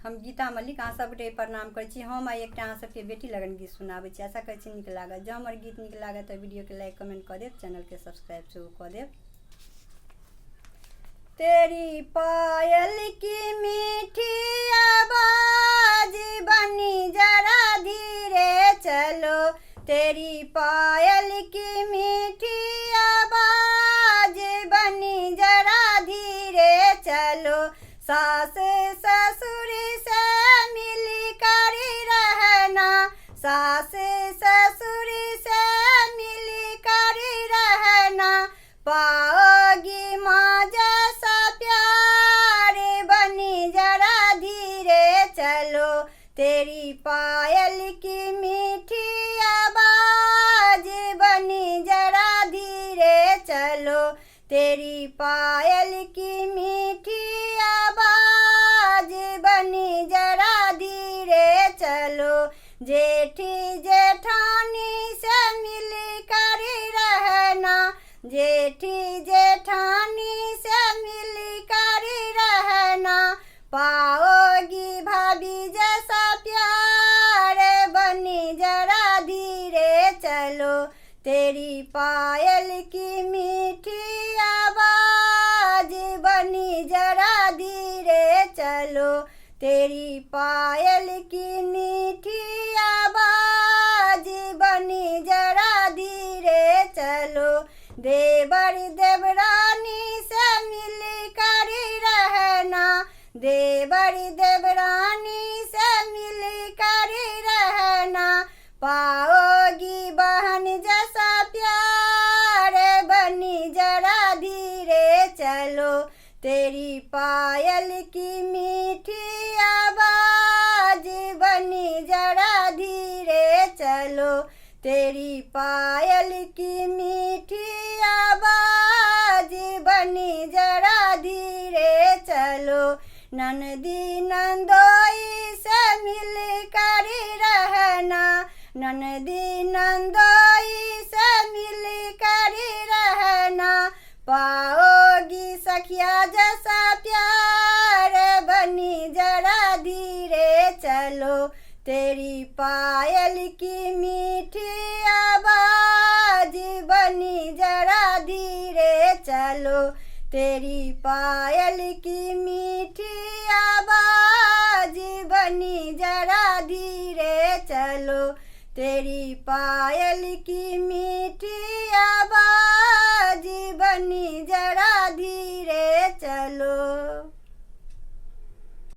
हम गीता मल्लिक अहाँ सबके प्रणाम करै छी। हम आइ एकटा अहाँ सबके बेटी लगन गीत सुनाबै छी। आशा करै छी नीक लागत। जँ हमर गीत नीक लागत तऽ वीडियो के लाइक कमेंट कऽ देब, चैनल के सब्सक्राइब सेहो कऽ देब। तेरी पायल की मीठी आवाज बनी जरा धीरे चलो, तेरी पायल की मीठी आवाज बनी जरा धीरे चलो, सास ससुर से मिल कर रहना, सास ससुर से मिल कर रहना, पाओगी माँ जैसा प्यार बनी जरा धीरे चलो, तेरी पायल की मीठी आवाज बनी जरा धीरे चलो, तेरी पायल की मीठी आवाज बनी जरा धीरे चलो, जेठी जेठानी से मिल कर रहना, जेठी जेठानी से मिल कर रहना, पाओगी भाभी जैसा प्यार बनी जरा धीरे चलो, तेरी पायल की मीठी आवाज बनी जरा धीरे चलो, तेरी पायल की मीठी आवाज बनी जरा धीरे चलो, देवर देवरानी से मिल कर रहना, देवर देवरानी से मिल कर रहना, पाओगी बहन जैसा प्यार बनी जरा धीरे चलो, तेरी पायल की मीठी आवाज बनी जरा धीरे चलो, तेरी पायल की मीठी आवाज बनी जरा धीरे चलो, ननदी नंदोई से मिल कर रहना, ननदी नंदोई से मिल कर रहना, पाओगी सखिया जैसा प्यार बनी जरा धीरे चलो, तेरी पायल की मीठी आवाज बनी जरा धीरे चलो, तेरी पायल की मीठी आवाज बनी जरा धीरे चलो, तेरी पायल की मीठी